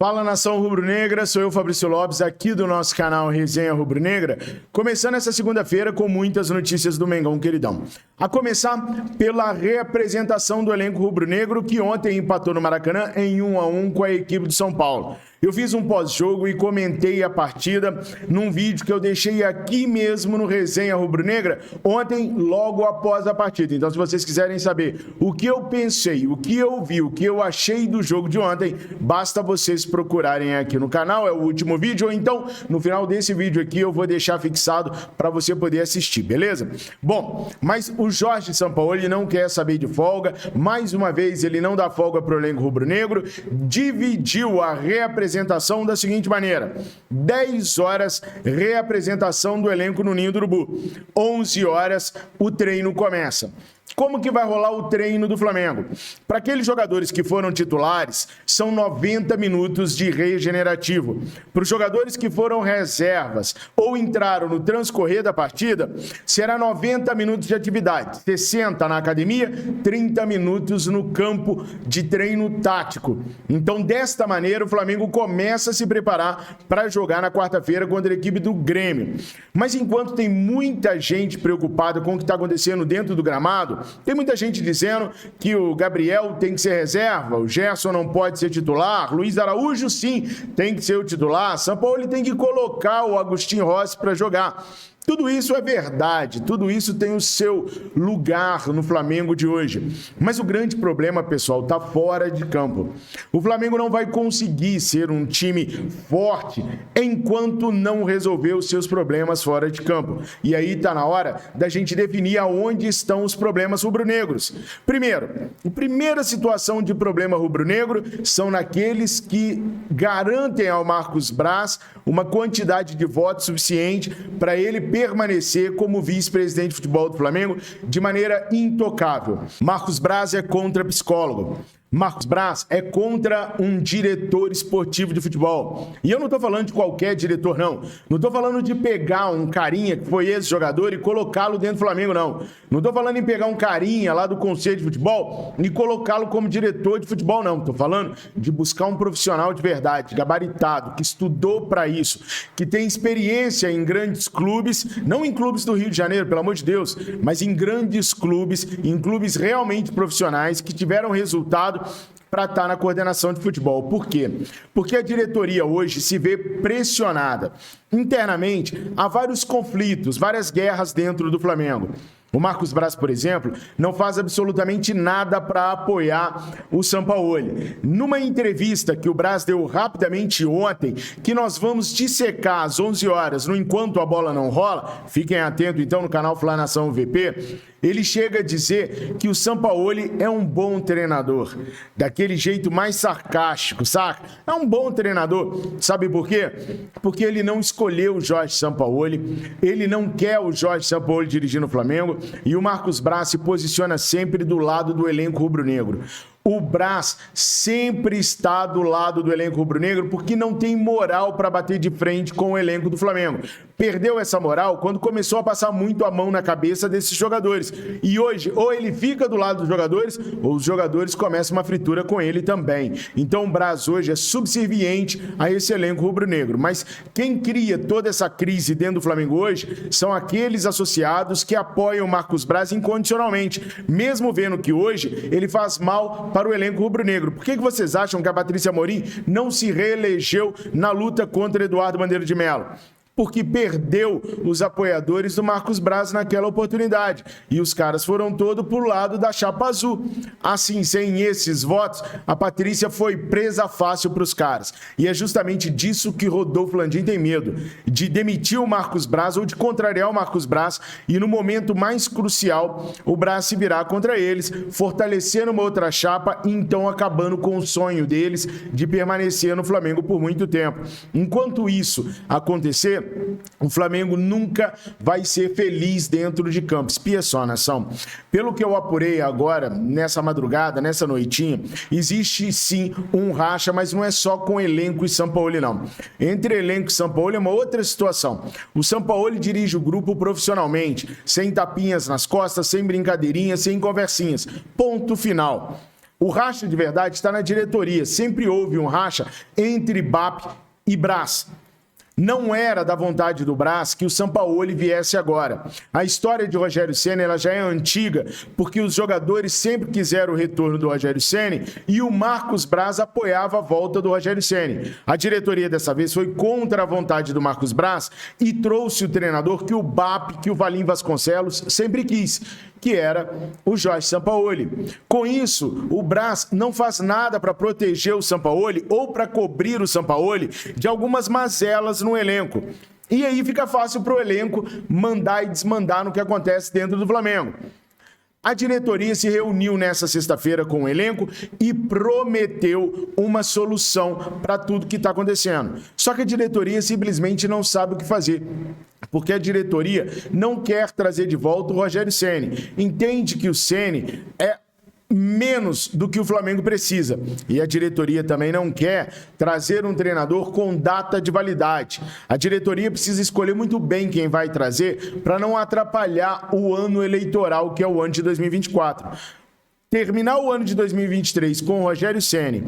Fala, nação rubro-negra, sou eu, Fabrício Lopes, aqui do nosso canal Resenha Rubro-Negra, começando essa segunda-feira com muitas notícias do Mengão queridão. A começar pela reapresentação do elenco rubro-negro, que ontem empatou no Maracanã em 1-1 com a equipe de São Paulo. Eu fiz um pós-jogo e comentei a partida num vídeo que eu deixei aqui mesmo no Resenha Rubro-Negra ontem, logo após a partida. Então, se vocês quiserem saber o que eu pensei, o que eu vi, o que eu achei do jogo de ontem, basta vocês procurarem aqui no canal, é o último vídeo, ou então, no final desse vídeo aqui, eu vou deixar fixado para você poder assistir, beleza? Bom, mas o Jorge Sampaoli não quer saber de folga, mais uma vez ele não dá folga para o elenco rubro-negro, dividiu a reapresentação da seguinte maneira: 10 horas, reapresentação do elenco no Ninho do Urubu, 11 horas, o treino começa. Como que vai rolar o treino do Flamengo? Para aqueles jogadores que foram titulares, são 90 minutos de regenerativo. Para os jogadores que foram reservas ou entraram no transcorrer da partida, será 90 minutos de atividade, 60 na academia, 30 minutos no campo de treino tático. Então, desta maneira, o Flamengo começa a se preparar para jogar na quarta-feira contra a equipe do Grêmio. Mas enquanto tem muita gente preocupada com o que está acontecendo dentro do gramado, tem muita gente dizendo que o Gabriel tem que ser reserva, o Gerson não pode ser titular, Luiz Araújo sim tem que ser o titular, Sampaoli tem que colocar o Agustín Rossi para jogar. Tudo isso é verdade, tudo isso tem o seu lugar no Flamengo de hoje. Mas o grande problema, pessoal, está fora de campo. O Flamengo não vai conseguir ser um time forte enquanto não resolver os seus problemas fora de campo. E aí está na hora da gente definir aonde estão os problemas rubro-negros. Primeiro, a primeira situação de problema rubro-negro são naqueles que garantem ao Marcos Braz uma quantidade de votos suficiente para ele permanecer como vice-presidente de futebol do Flamengo de maneira intocável. Marcos Braz é contra psicólogo. Marcos Braz é contra um diretor esportivo de futebol. E eu não estou falando de qualquer diretor, não. Não estou falando de pegar um carinha que foi ex-jogador e colocá-lo dentro do Flamengo, não. Não estou falando em pegar um carinha lá do Conselho de Futebol e colocá-lo como diretor de futebol, não. Estou falando de buscar um profissional de verdade, gabaritado, que estudou para isso, que tem experiência em grandes clubes, não em clubes do Rio de Janeiro, pelo amor de Deus, mas em grandes clubes, em clubes realmente profissionais que tiveram resultado para estar na coordenação de futebol. Por quê? Porque a diretoria hoje se vê pressionada. Internamente, há vários conflitos, várias guerras dentro do Flamengo. O Marcos Braz, por exemplo, não faz absolutamente nada para apoiar o Sampaoli. Numa entrevista que o Braz deu rapidamente ontem, que nós vamos dissecar às 11 horas, no Enquanto a Bola Não Rola, fiquem atentos então no canal Fla Nação VP, ele chega a dizer que o Sampaoli é um bom treinador, daquele jeito mais sarcástico, saca? É um bom treinador. Sabe por quê? Porque ele não escolheu o Jorge Sampaoli, ele não quer o Jorge Sampaoli dirigindo o Flamengo, e o Marcos Braz se posiciona sempre do lado do elenco rubro-negro. O Braz sempre está do lado do elenco rubro-negro porque não tem moral para bater de frente com o elenco do Flamengo. Perdeu essa moral quando começou a passar muito a mão na cabeça desses jogadores. E hoje, ou ele fica do lado dos jogadores, ou os jogadores começam uma fritura com ele também. Então o Braz hoje é subserviente a esse elenco rubro-negro. Mas quem cria toda essa crise dentro do Flamengo hoje são aqueles associados que apoiam o Marcos Braz incondicionalmente, mesmo vendo que hoje ele faz mal para o elenco rubro-negro. Por que vocês acham que a Patrícia Amorim não se reelegeu na luta contra Eduardo Bandeira de Mello? Porque perdeu os apoiadores do Marcos Braz naquela oportunidade. E os caras foram todos pro lado da chapa azul. Assim, sem esses votos, a Patrícia foi presa fácil para os caras. E é justamente disso que Rodolfo Landim tem medo. De demitir o Marcos Braz ou de contrariar o Marcos Braz e no momento mais crucial, o Braz se virar contra eles, fortalecendo uma outra chapa e então acabando com o sonho deles de permanecer no Flamengo por muito tempo. Enquanto isso acontecer, o Flamengo nunca vai ser feliz dentro de campo. Espia só, nação. Pelo que eu apurei agora, nessa madrugada, nessa noitinha, existe sim um racha, mas não é só com elenco e Sampaoli, não. Entre elenco e Sampaoli é uma outra situação. O Sampaoli dirige o grupo profissionalmente, sem tapinhas nas costas, sem brincadeirinhas, sem conversinhas. Ponto final. O racha de verdade está na diretoria. Sempre houve um racha entre BAP e Braz. Não era da vontade do Braz que o Sampaoli viesse agora. A história de Rogério Ceni ela já é antiga, porque os jogadores sempre quiseram o retorno do Rogério Ceni e o Marcos Braz apoiava a volta do Rogério Ceni. A diretoria dessa vez foi contra a vontade do Marcos Braz e trouxe o treinador que o BAP, que o Valim Vasconcelos sempre quis, que era o Jorge Sampaoli. Com isso, o Braz não faz nada para proteger o Sampaoli ou para cobrir o Sampaoli de algumas mazelas no elenco. E aí fica fácil para o elenco mandar e desmandar no que acontece dentro do Flamengo. A diretoria se reuniu nessa sexta-feira com o elenco e prometeu uma solução para tudo que está acontecendo. Só que a diretoria simplesmente não sabe o que fazer, porque a diretoria não quer trazer de volta o Rogério Ceni. Entende que o Ceni é menos do que o Flamengo precisa. E a diretoria também não quer trazer um treinador com data de validade. A diretoria precisa escolher muito bem quem vai trazer para não atrapalhar o ano eleitoral, que é o ano de 2024. Terminar o ano de 2023 com o Rogério Ceni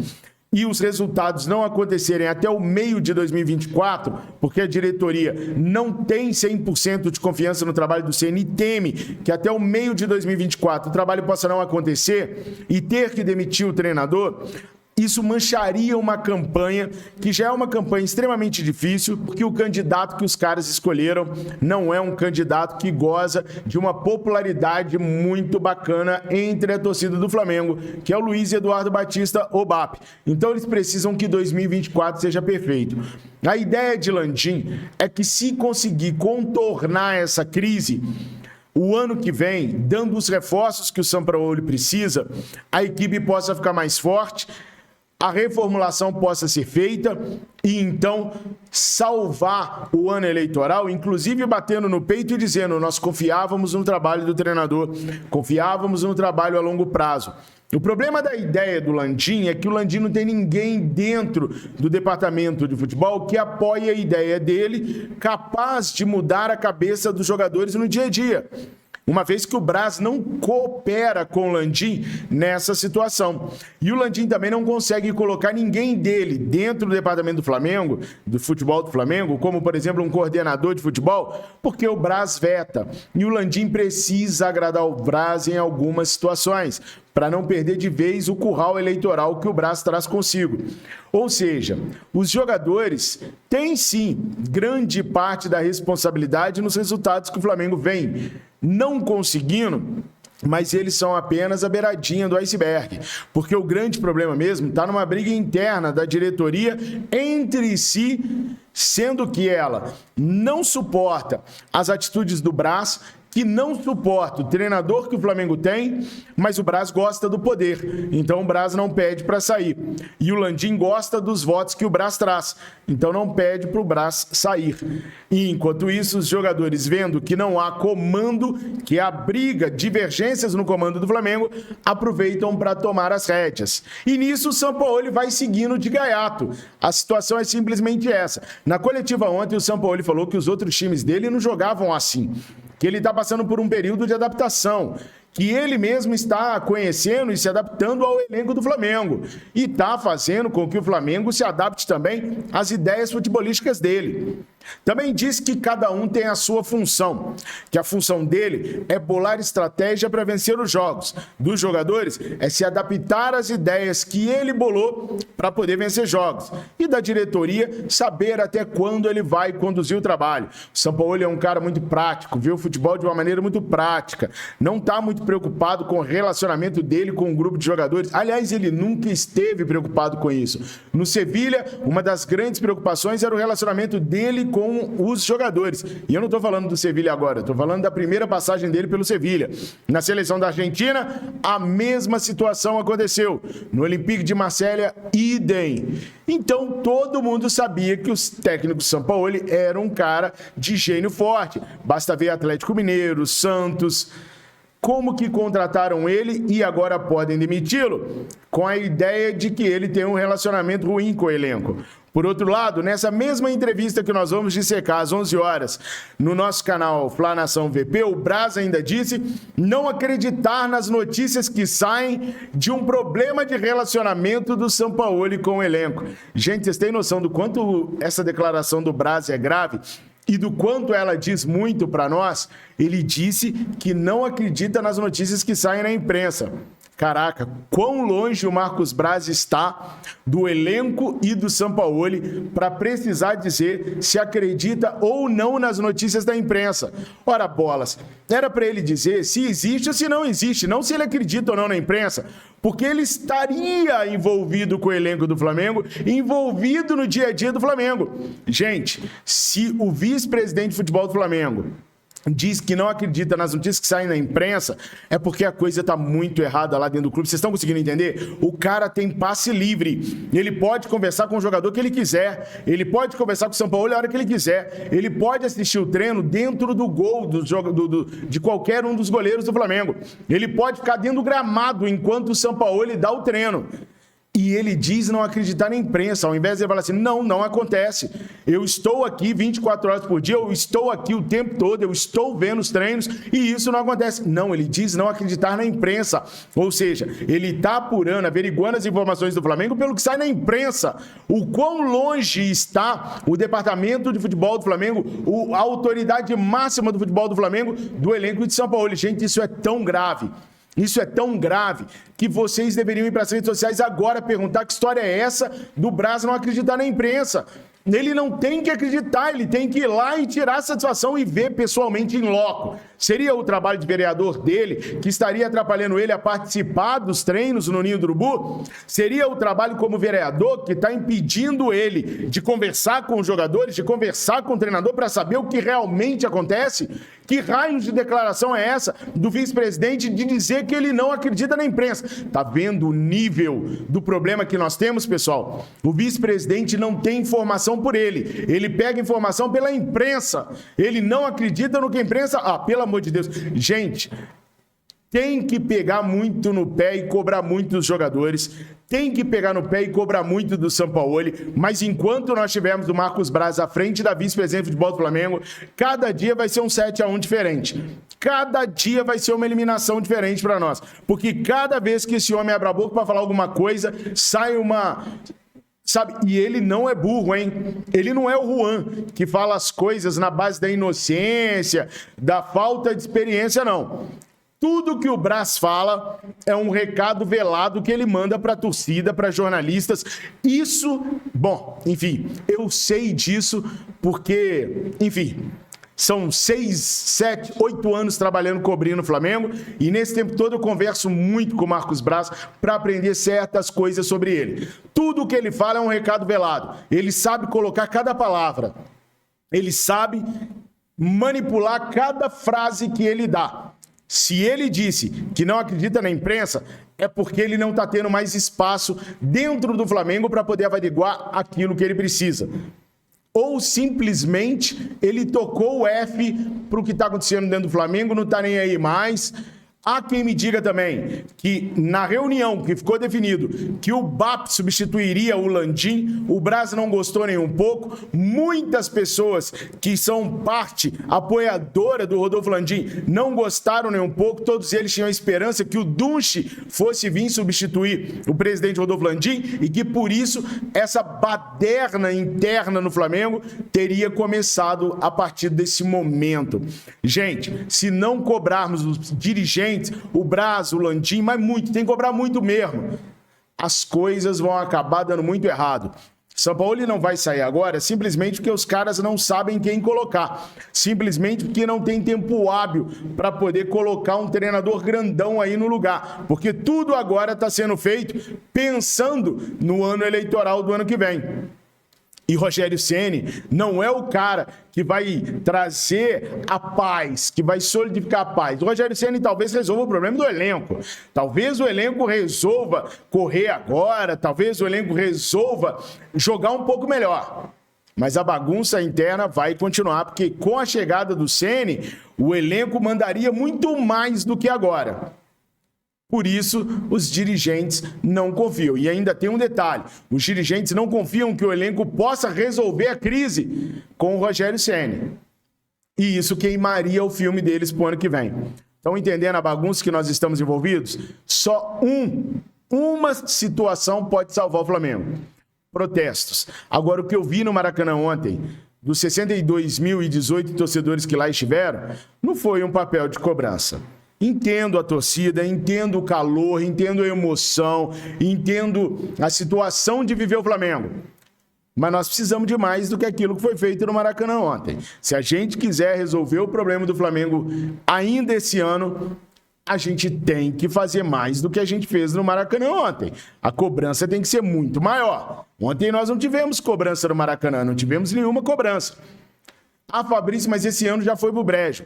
e os resultados não acontecerem até o meio de 2024, porque a diretoria não tem 100% de confiança no trabalho do Ceni e teme que até o meio de 2024 o trabalho possa não acontecer e ter que demitir o treinador, isso mancharia uma campanha que já é uma campanha extremamente difícil, porque o candidato que os caras escolheram não é um candidato que goza de uma popularidade muito bacana entre a torcida do Flamengo, que é o Luiz Eduardo Batista, o BAP. Então eles precisam que 2024 seja perfeito. A ideia de Landim é que, se conseguir contornar essa crise, o ano que vem, dando os reforços que o Sampaoli precisa, a equipe possa ficar mais forte, a reformulação possa ser feita e, então, salvar o ano eleitoral, inclusive batendo no peito e dizendo: nós confiávamos no trabalho do treinador, confiávamos no trabalho a longo prazo. O problema da ideia do Landim é que o Landim não tem ninguém dentro do departamento de futebol que apoie a ideia dele, capaz de mudar a cabeça dos jogadores no dia a dia, uma vez que o Braz não coopera com o Landim nessa situação. E o Landim também não consegue colocar ninguém dele dentro do departamento do Flamengo, do futebol do Flamengo, como, por exemplo, um coordenador de futebol, porque o Braz veta. E o Landim precisa agradar o Braz em algumas situações, para não perder de vez o curral eleitoral que o Braz traz consigo. Ou seja, os jogadores têm sim grande parte da responsabilidade nos resultados que o Flamengo vem não conseguindo, mas eles são apenas a beiradinha do iceberg, porque o grande problema mesmo está numa briga interna da diretoria entre si, sendo que ela não suporta as atitudes do Braz, que não suporta o treinador que o Flamengo tem, mas o Braz gosta do poder, então o Braz não pede para sair. E o Landim gosta dos votos que o Braz traz, então não pede para o Braz sair. E enquanto isso, os jogadores, vendo que não há comando, que há briga, divergências no comando do Flamengo, aproveitam para tomar as rédeas. E nisso o Sampaoli vai seguindo de gaiato. A situação é simplesmente essa. Na coletiva ontem, o Sampaoli falou que os outros times dele não jogavam assim, que ele está passando por um período de adaptação, que ele mesmo está conhecendo e se adaptando ao elenco do Flamengo e está fazendo com que o Flamengo se adapte também às ideias futebolísticas dele. Também disse que cada um tem a sua função, que a função dele é bolar estratégia para vencer os jogos. Dos jogadores é se adaptar às ideias que ele bolou para poder vencer jogos. E da diretoria, saber até quando ele vai conduzir o trabalho. O Sampaoli é um cara muito prático, vê o futebol de uma maneira muito prática, não está muito preocupado com o relacionamento dele com o grupo de jogadores. Aliás, ele nunca esteve preocupado com isso. No Sevilha, uma das grandes preocupações era o relacionamento dele com os jogadores. E eu não estou falando do Sevilha agora, estou falando da primeira passagem dele pelo Sevilha. Na seleção da Argentina, a mesma situação aconteceu. No Olympique de Marselha, idem. Então, todo mundo sabia que os técnicos Sampaoli eram um cara de gênio forte. Basta ver Atlético Mineiro, Santos. como que contrataram ele e agora podem demiti-lo? Com a ideia de que ele tem um relacionamento ruim com o elenco. Por outro lado, nessa mesma entrevista que nós vamos dissecar às 11 horas no nosso canal Fla Nação VP, o Braz ainda disse não acreditar nas notícias que saem de um problema de relacionamento do Sampaoli com o elenco. Gente, vocês têm noção do quanto essa declaração do Braz é grave? E do quanto ela diz muito para nós? Ele disse que não acredita nas notícias que saem na imprensa. Caraca, quão longe o Marcos Braz está do elenco e do Sampaoli para precisar dizer se acredita ou não nas notícias da imprensa. Ora, bolas, era para ele dizer se existe ou se não existe, não se ele acredita ou não na imprensa, porque ele estaria envolvido com o elenco do Flamengo, envolvido no dia a dia do Flamengo. Gente, se o vice-presidente de futebol do Flamengo diz que não acredita nas notícias que saem na imprensa, é porque a coisa está muito errada lá dentro do clube. Vocês estão conseguindo entender? O cara tem passe livre. Ele pode conversar com o jogador que ele quiser. Ele pode conversar com o Sampaoli a hora que ele quiser. Ele pode assistir o treino dentro do gol de qualquer um dos goleiros do Flamengo. Ele pode ficar dentro do gramado enquanto o Sampaoli dá o treino. E ele diz não acreditar na imprensa, ao invés de ele falar assim, não acontece. Eu estou aqui 24 horas por dia, eu estou aqui o tempo todo, eu estou vendo os treinos e isso não acontece. Não, ele diz não acreditar na imprensa. Ou seja, ele está apurando, averiguando as informações do Flamengo pelo que sai na imprensa. O quão longe está o departamento de futebol do Flamengo, a autoridade máxima do futebol do Flamengo, do elenco de Sampaoli. Gente, isso é tão grave. Isso é tão grave que vocês deveriam ir para as redes sociais agora perguntar que história é essa do Braz não acreditar na imprensa. Ele não tem que acreditar, ele tem que ir lá e tirar a satisfação e ver pessoalmente em loco. Seria o trabalho de vereador dele que estaria atrapalhando ele a participar dos treinos no Ninho do Urubu? Seria o trabalho como vereador que está impedindo ele de conversar com os jogadores, de conversar com o treinador para saber o que realmente acontece? Que raio de declaração é essa do vice-presidente de dizer que ele não acredita na imprensa? Tá vendo o nível do problema que nós temos, pessoal? O vice-presidente não tem informação por ele. Ele pega informação pela imprensa. Ele não acredita no que a imprensa... Ah, pelo amor de Deus. Gente, tem que pegar muito no pé e cobrar muito dos jogadores. Tem que pegar no pé e cobrar muito do Sampaoli. Mas enquanto nós tivermos o Marcos Braz à frente da vice-presidente de futebol do Flamengo, cada dia vai ser um 7-1 diferente. Cada dia vai ser uma eliminação diferente para nós. Porque cada vez que esse homem abre a boca para falar alguma coisa, sai uma... Sabe? E ele não é burro, hein? Ele não é o Juan, que fala as coisas na base da inocência, da falta de experiência, não. Tudo que o Braz fala é um recado velado que ele manda para a torcida, para jornalistas. Isso, bom, enfim, eu sei disso porque, enfim... São 6, 7, 8 anos trabalhando cobrindo o Flamengo e nesse tempo todo eu converso muito com o Marcos Braz para aprender certas coisas sobre ele. Tudo o que ele fala é um recado velado. Ele sabe colocar cada palavra. Ele sabe manipular cada frase que ele dá. Se ele disse que não acredita na imprensa, é porque ele não está tendo mais espaço dentro do Flamengo para poder averiguar aquilo que ele precisa. Ou simplesmente ele tocou o F para o que está acontecendo dentro do Flamengo, não está nem aí mais. Há quem me diga também que na reunião que ficou definido que o BAP substituiria o Landim, o Braz não gostou nem um pouco. Muitas pessoas que são parte apoiadora do Rodolfo Landim não gostaram nem um pouco. Todos eles tinham a esperança que o Dunche fosse vir substituir o presidente Rodolfo Landim e que por isso essa baderna interna no Flamengo teria começado a partir desse momento. Gente, se não cobrarmos os dirigentes, o Braz, o Landim, mas muito, tem que cobrar muito mesmo. As coisas vão acabar dando muito errado. Sampaoli não vai sair agora simplesmente porque os caras não sabem quem colocar. Simplesmente porque não tem tempo hábil para poder colocar um treinador grandão aí no lugar. Porque tudo agora está sendo feito pensando no ano eleitoral do ano que vem. E Rogério Ceni não é o cara que vai trazer a paz, que vai solidificar a paz. O Rogério Ceni talvez resolva o problema do elenco. Talvez o elenco resolva correr agora, talvez o elenco resolva jogar um pouco melhor. Mas a bagunça interna vai continuar, porque com a chegada do Ceni, o elenco mandaria muito mais do que agora. Por isso, os dirigentes não confiam. E ainda tem um detalhe, os dirigentes não confiam que o elenco possa resolver a crise com o Rogério Ceni. E isso queimaria o filme deles pro ano que vem. Estão entendendo a bagunça que nós estamos envolvidos? Só uma situação pode salvar o Flamengo. Protestos. Agora, o que eu vi no Maracanã ontem, dos 62.018 torcedores que lá estiveram, não foi um papel de cobrança. Entendo a torcida, entendo o calor, entendo a emoção, entendo a situação de viver o Flamengo. Mas nós precisamos de mais do que aquilo que foi feito no Maracanã ontem. Se a gente quiser resolver o problema do Flamengo ainda esse ano, a gente tem que fazer mais do que a gente fez no Maracanã ontem. A cobrança tem que ser muito maior. Ontem nós não tivemos cobrança no Maracanã, não tivemos nenhuma cobrança. Ah, Fabrício, mas esse ano já foi pro brejo.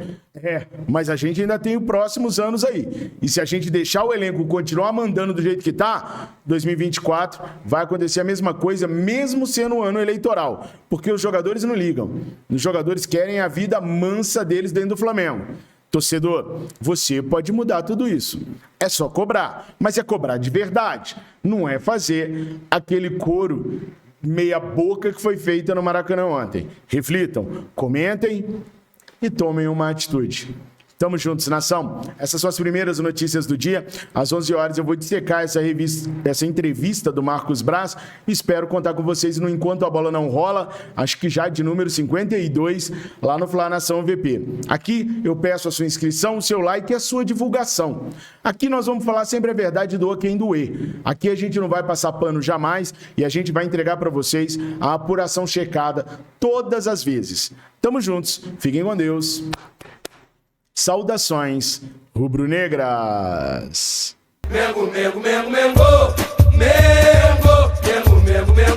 Mas a gente ainda tem os próximos anos aí. E se a gente deixar o elenco continuar mandando do jeito que tá, 2024 vai acontecer a mesma coisa, mesmo sendo um ano eleitoral. Porque os jogadores não ligam. Os jogadores querem a vida mansa deles dentro do Flamengo. Torcedor, você pode mudar tudo isso. É só cobrar, mas é cobrar de verdade. Não é fazer aquele coro meia boca que foi feita no Maracanã ontem. Reflitam, comentem e tomem uma atitude. Tamo juntos, nação. Essas são as primeiras notícias do dia. Às 11 horas eu vou dissecar essa entrevista do Marcos Braz. Espero contar com vocês no Enquanto a Bola Não Rola, acho que já de número 52, lá no Fla Nação VP. Aqui eu peço a sua inscrição, o seu like e a sua divulgação. Aqui nós vamos falar sempre a verdade, doa quem doer. Aqui a gente não vai passar pano jamais e a gente vai entregar para vocês a apuração checada todas as vezes. Tamo juntos, fiquem com Deus. Saudações rubro-negras. Mengo, mengo, mengo, mengo, mengo, mengo, mengo, mengo.